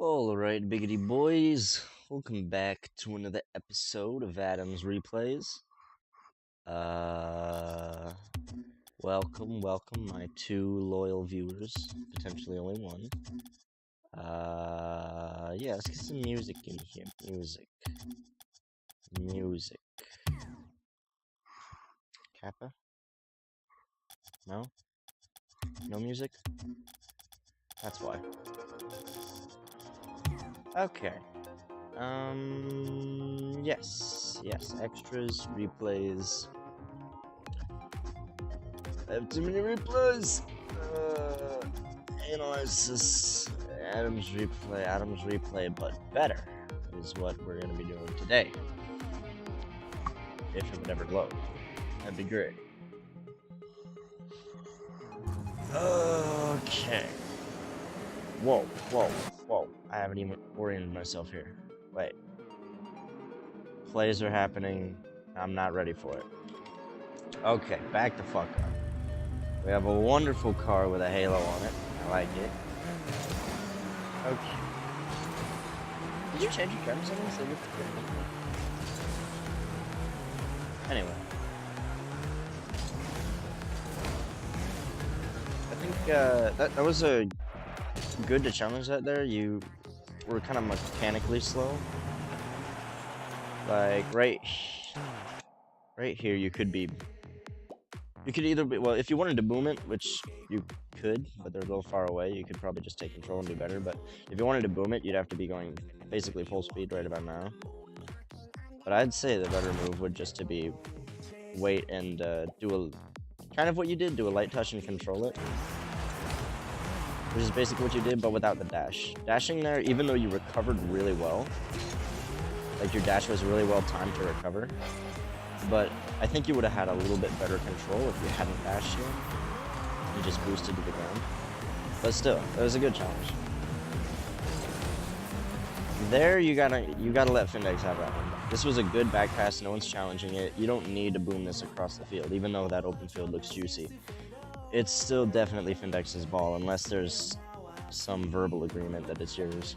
Alright, biggity boys, welcome back to another episode of Adam's Replays. Uh, welcome, my two loyal viewers, potentially only one. Yeah, let's get some music in here. Music. Kappa? No? No music? That's why. Okay. Yes, extras, replays. I have too many replays! Analysis, Adam's replay, but better is what we're gonna be doing today. If it would ever load. That'd be great. Okay. Whoa. I haven't even oriented myself here. Wait. Plays are happening. I'm not ready for it. Okay, back the fuck up. We have a wonderful car with a halo on it. I like it. Okay. Did you change your camera settings? Anyway. I think that was a good to challenge that there. You were kind of mechanically slow. Like right here you could either be, well, if you wanted to boom it, which you could, but they're a little far away, you could probably just take control and do better. But if you wanted to boom it, you'd have to be going basically full speed right about now. But I'd say the better move would just to be wait and do a kind of what you did, do a light touch and control it. Which is basically what you did, but without the dash. Dashing there, even though you recovered really well, like your dash was really well timed to recover, but I think you would have had a little bit better control if you hadn't dashed here. You just boosted to the ground. But still, that was a good challenge. There, you gotta let Findex have that one. This was a good back pass, no one's challenging it. You don't need to boom this across the field, even though that open field looks juicy. It's still definitely Findex's ball, unless there's some verbal agreement that it's yours.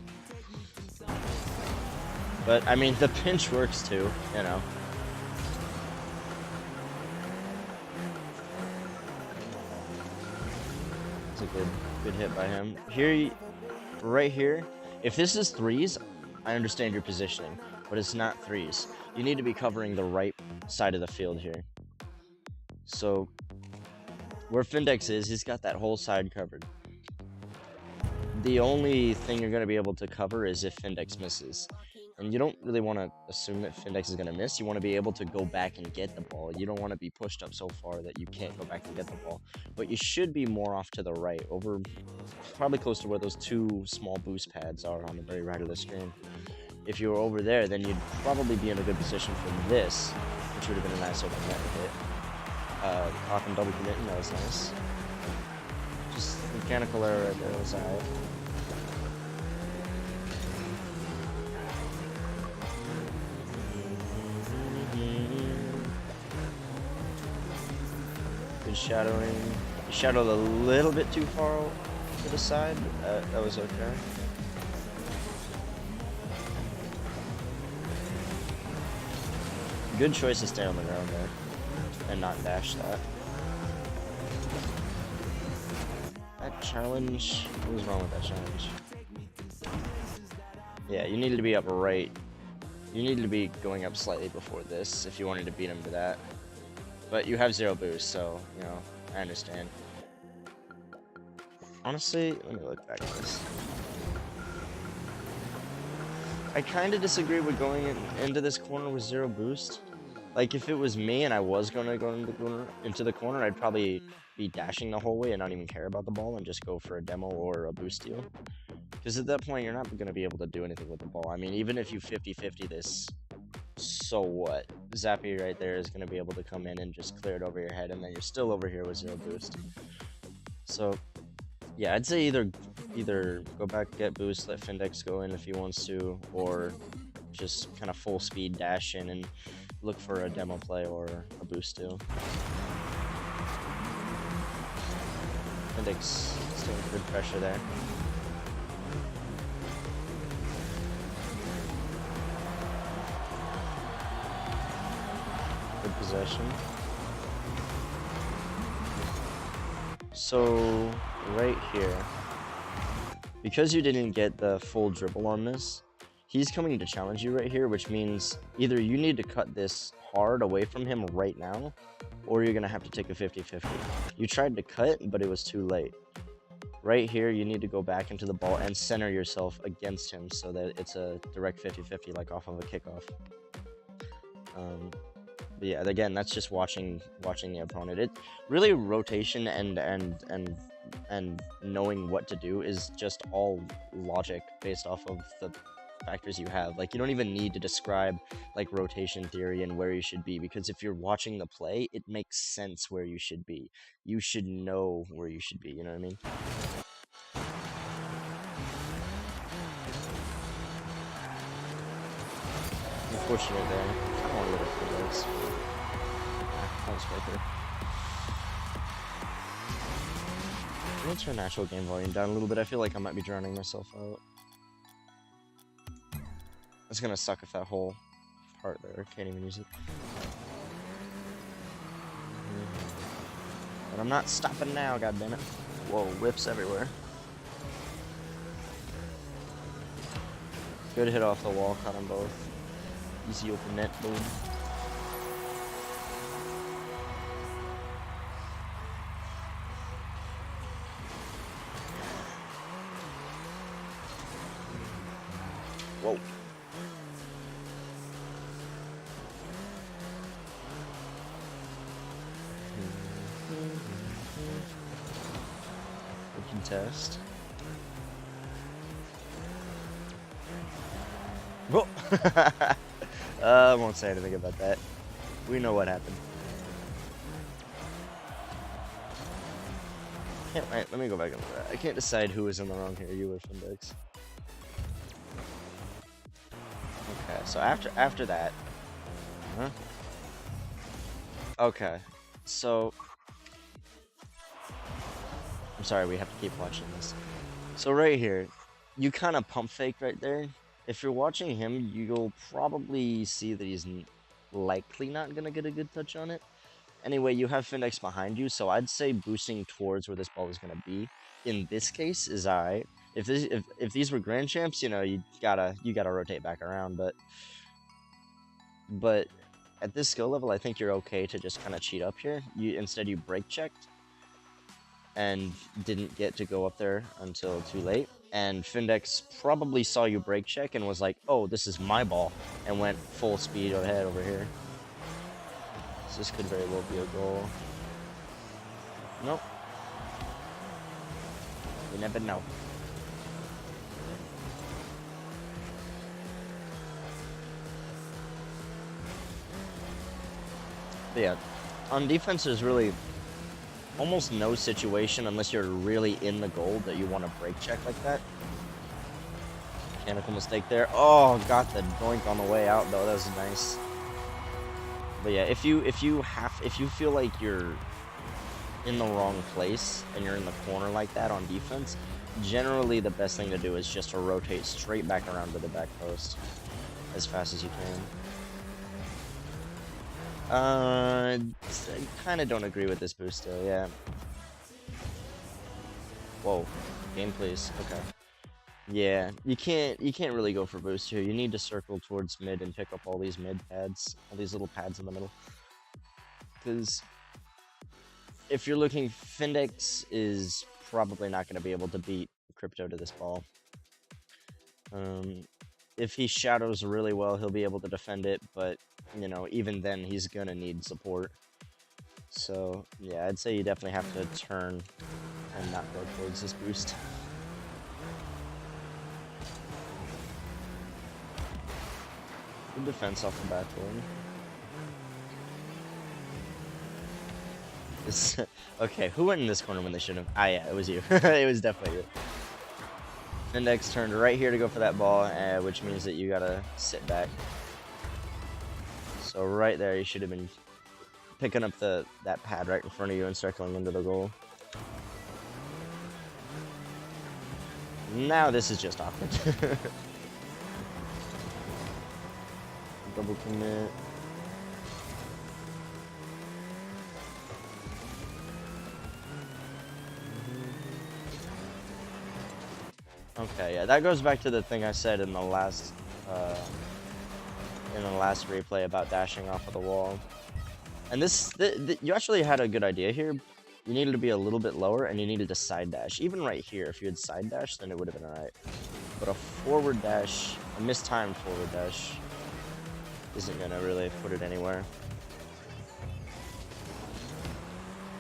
But, I mean, the pinch works too, you know. It's a good hit by him. Here, right here, if this is threes, I understand your positioning, but it's not threes. You need to be covering the right side of the field here. So, where Findex is, he's got that whole side covered. The only thing you're going to be able to cover is if Findex misses. And you don't really want to assume that Findex is going to miss. You want to be able to go back and get the ball. You don't want to be pushed up so far that you can't go back and get the ball. But you should be more off to the right, over probably close to where those two small boost pads are on the very right of the screen. If you were over there, then you'd probably be in a good position for this, which would have been a nice open net hit. Often double committing, that was nice. Just mechanical error right there, that was alright. Good shadowing. You shadowed a little bit too far to the side, but that was okay. Good choice to stay on the ground there and not dash that. That challenge, what was wrong with that challenge? Yeah, you needed to be up right. You needed to be going up slightly before this if you wanted to beat him to that. But you have zero boost, so, you know, I understand. Honestly, let me look back at this. I kind of disagree with going into this corner with zero boost. Like, if it was me and I was going to go into the corner, I'd probably be dashing the whole way and not even care about the ball and just go for a demo or a boost steal. Because at that point, you're not going to be able to do anything with the ball. I mean, even if you 50-50 this, so what? Zappy right there is going to be able to come in and just clear it over your head, and then you're still over here with zero boost. So, yeah, I'd say either go back, get boost, let Findex go in if he wants to, or just kind of full speed dash in and look for a demo play or a boost steal. Findex still good pressure there. possession. So, right here, because you didn't get the full dribble on this, he's coming to challenge you right here, which means either you need to cut this hard away from him right now, or you're going to have to take a 50-50. You tried to cut, but it was too late. Right here, you need to go back into the ball and center yourself against him so that it's a direct 50-50, like off of a kickoff. But yeah, again, that's just watching the opponent. It really, rotation and knowing what to do is just all logic based off of the factors you have. Like, you don't even need to describe like rotation theory and where you should be, because if you're watching the play, it makes sense where you should be. You should know where you should be, you know what I mean? Unfortunate there. I don't want to let it for those. That was right there. I'm gonna turn actual game volume down a little bit. I feel like I might be drowning myself out. It's gonna suck if that whole part there can't even use it. But I'm not stopping now, goddammit. Whoa, whips everywhere. Good hit off the wall, caught them both. Easy open net, boom. Whoa. Good contest. Whoa. I won't say anything about that. We know what happened. Wait, let me go back and look at that. I can't decide who was in the wrong here, you or Findex. Okay, so after that, okay, so I'm sorry, we have to keep watching this. So right here, you kind of pump fake right there. If you're watching him, you'll probably see that he's likely not gonna get a good touch on it. Anyway, you have Findex behind you, so I'd say boosting towards where this ball is gonna be in this case is alright. If these were Grand Champs, you know, you gotta rotate back around, but at this skill level, I think you're okay to just kind of cheat up here. Instead you break checked and didn't get to go up there until too late. And Findex probably saw you break check and was like, oh, this is my ball, and went full speed ahead over here. So this could very well be a goal. Nope. You never know. But yeah, on defense there's really almost no situation unless you're really in the goal that you want to break check like that. Mechanical mistake there. Oh, got the doink on the way out though. That was nice. But yeah, if you feel like you're in the wrong place and you're in the corner like that on defense, generally the best thing to do is just to rotate straight back around to the back post as fast as you can. I kind of don't agree with this boost still, yeah. Whoa, game please, okay. Yeah, you can't really go for boost here. You need to circle towards mid and pick up all these mid pads, all these little pads in the middle. Because if you're looking, Findex is probably not going to be able to beat Crypto to this ball. If he shadows really well, he'll be able to defend it, but, you know, even then, he's gonna need support. So, yeah, I'd say you definitely have to turn and not go towards this boost. Good defense off the back one. Okay, who went in this corner when they shouldn't have? Ah, yeah, it was you. It was definitely you. Findex turned right here to go for that ball, which means that you gotta sit back. So right there, you should have been picking up that pad right in front of you and circling into the goal. Now this is just awkward. Double commit. Okay, yeah, that goes back to the thing I said in the last replay about dashing off of the wall. And you actually had a good idea here. You needed to be a little bit lower, and you needed to side dash. Even right here, if you had side dash, then it would have been alright. But a forward dash, a mistimed forward dash, isn't gonna really put it anywhere.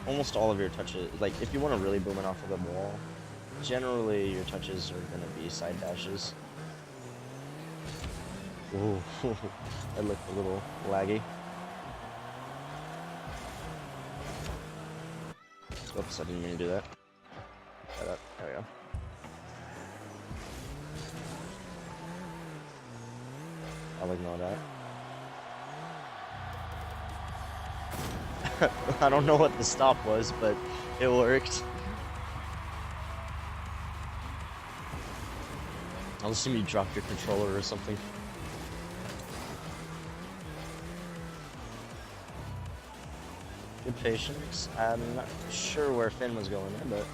Almost all of your touches, like if you want to really boom it off of the wall, generally your touches are gonna be side dashes. Ooh, that looked a little laggy. Oops, I didn't mean to do that. There we go. I'll ignore that. I don't know what the stop was, but it worked. I'll assume you dropped your controller or something. Good patience. I'm not sure where Finn was going there, but...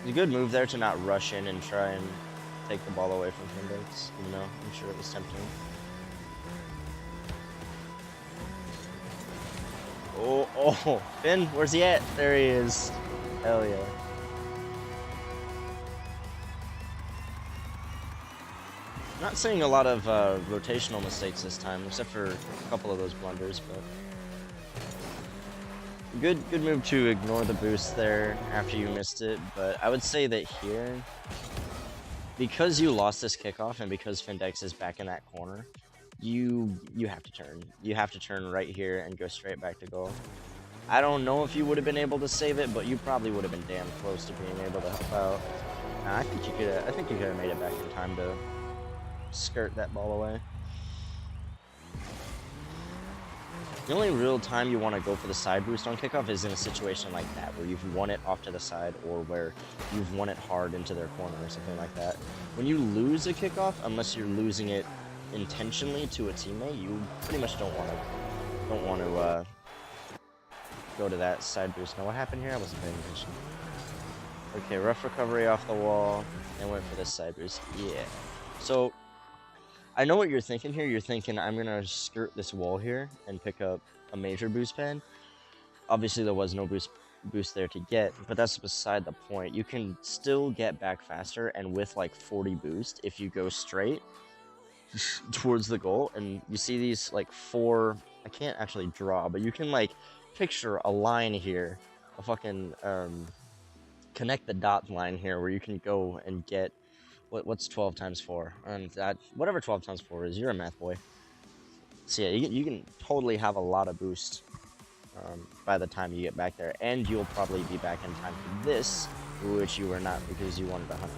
It's a good move there to not rush in and try and take the ball away from Findex, even though I'm sure it was tempting. Oh, Finn, where's he at? There he is. Hell yeah. Not seeing a lot of rotational mistakes this time, except for a couple of those blunders, but... Good move to ignore the boost there after you missed it, but I would say that here, because you lost this kickoff and because Findex is back in that corner, you have to turn. You have to turn right here and go straight back to goal. I don't know if you would have been able to save it, but you probably would have been damn close to being able to help out. I think you could have made it back in time to skirt that ball away. The only real time you want to go for the side boost on kickoff is in a situation like that, where you've won it off to the side or where you've won it hard into their corner or something like that. When you lose a kickoff, unless you're losing it intentionally to a teammate, you pretty much don't want to go to that side boost. Now what happened here? I wasn't paying attention. Okay, rough recovery off the wall and went for this side boost. Yeah. So I know what you're thinking here. You're thinking, I'm going to skirt this wall here and pick up a major boost pad. Obviously, there was no boost there to get, but that's beside the point. You can still get back faster and with like 40 boost if you go straight towards the goal. And you see these like 4, I can't actually draw, but you can like picture a line here, a fucking connect the dot line here where you can go and get what's 12 times 4? And that, whatever 12 times 4 is, you're a math boy. So yeah, you can totally have a lot of boost by the time you get back there, and you'll probably be back in time for this, which you were not because you wanted to hunt.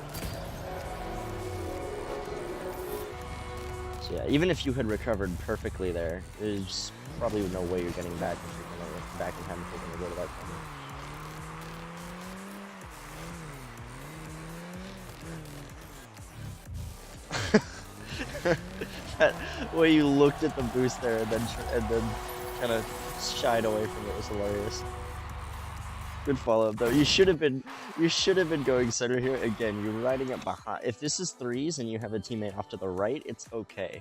So yeah, even if you had recovered perfectly there, there's probably no way you're getting back if you're gonna back in time if you're gonna go to that corner. That way you looked at the boost there and then kind of shied away from it was hilarious. Good follow up though. You should have been going center here. Again, you're riding it behind. If this is 3s and you have a teammate off to the right, it's okay.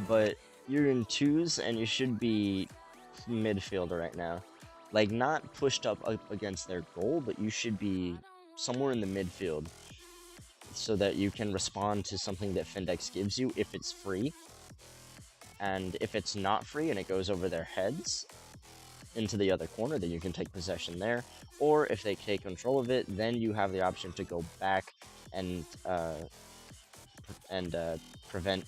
But you're in 2s and you should be midfield right now. Like, not pushed up against their goal, but you should be somewhere in the midfield, so that you can respond to something that Findex gives you if it's free. And if it's not free and it goes over their heads into the other corner, then you can take possession there. Or if they take control of it, then you have the option to go back and prevent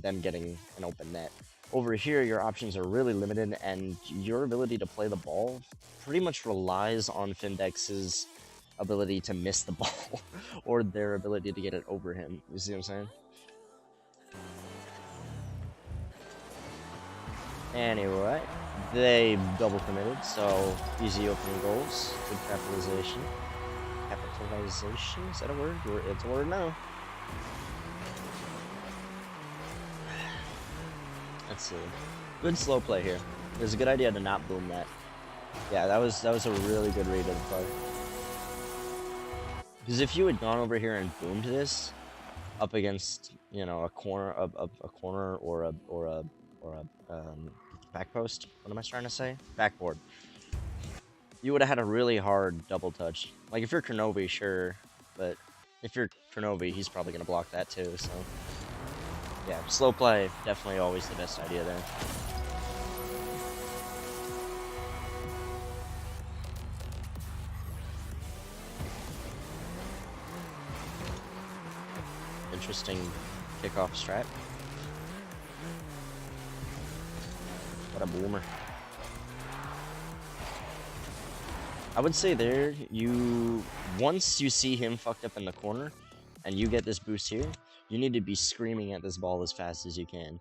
them getting an open net. Over here, your options are really limited, and your ability to play the ball pretty much relies on Findex's ability to miss the ball or their ability to get it over him. You see what I'm saying? Anyway, they double committed, so easy opening goals. Good capitalization. Capitalization? Is that a word? It's a word now. Let's see. Good slow play here. It was a good idea to not boom that. Yeah, that was a really good read of the play. Because if you had gone over here and boomed this up against, you know, a corner, a corner or a back post. What am I trying to say? Backboard. You would have had a really hard double touch. Like if you're Kronovi, sure, but if you're Kronovi, he's probably gonna block that too. So yeah, slow play definitely always the best idea there. Interesting kickoff strat. What a boomer. I would say there, once you see him fucked up in the corner, and you get this boost here, you need to be screaming at this ball as fast as you can.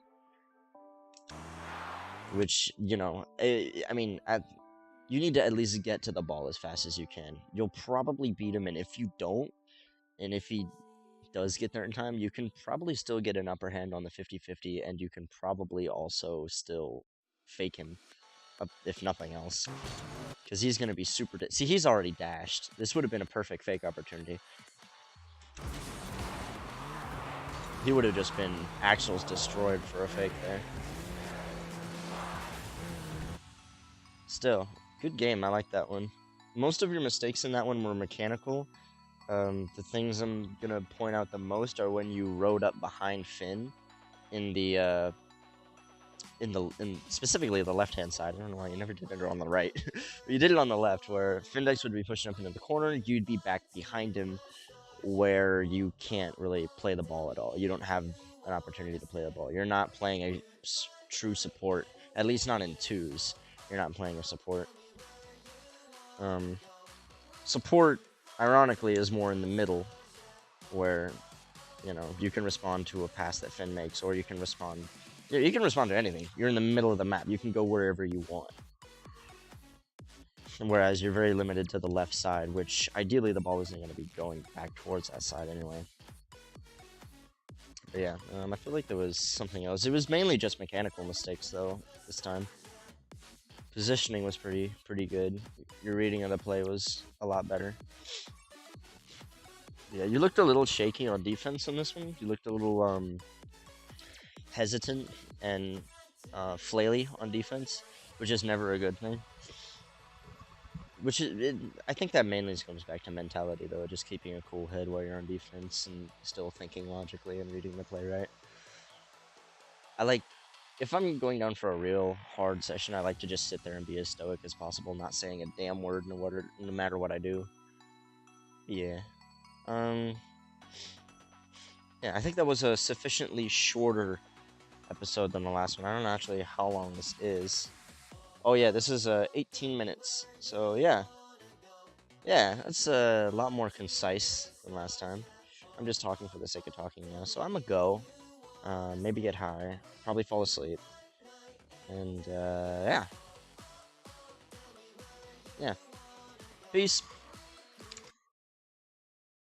Which, you know, I mean, you need to at least get to the ball as fast as you can. You'll probably beat him, and if you don't, and if he does get there in time, you can probably still get an upper hand on the 50-50, and you can probably also still fake him, if nothing else. Because he's going to be super... See, he's already dashed. This would have been a perfect fake opportunity. He would have just been axles destroyed for a fake there. Still, good game. I like that one. Most of your mistakes in that one were mechanical. The things I'm gonna point out the most are when you rode up behind Finn in the specifically the left-hand side. I don't know why you never did it on the right. But you did it on the left, where Findex would be pushing up into the corner. You'd be back behind him, where you can't really play the ball at all. You don't have an opportunity to play the ball. You're not playing a true support, at least not in twos. You're not playing a support. Support, ironically, is more in the middle, where, you know, you can respond to a pass that Finn makes, or you can respond... You can respond to anything. You're in the middle of the map. You can go wherever you want. Whereas you're very limited to the left side, which ideally the ball isn't going to be going back towards that side anyway. But yeah, I feel like there was something else. It was mainly just mechanical mistakes, though, this time. Positioning was pretty good. Your reading of the play was a lot better. Yeah, you looked a little shaky on defense on this one. You looked a little hesitant and flaily on defense, which is never a good thing. I think that mainly comes back to mentality, though, just keeping a cool head while you're on defense and still thinking logically and reading the play right. If I'm going down for a real hard session, I like to just sit there and be as stoic as possible, not saying a damn word no matter what I do. Yeah. Yeah, I think that was a sufficiently shorter episode than the last one. I don't know actually how long this is. Oh yeah, this is 18 minutes. So yeah. Yeah, that's a lot more concise than last time. I'm just talking for the sake of talking now. So I'm a go. Maybe get high. Probably fall asleep. And yeah. Yeah. Peace.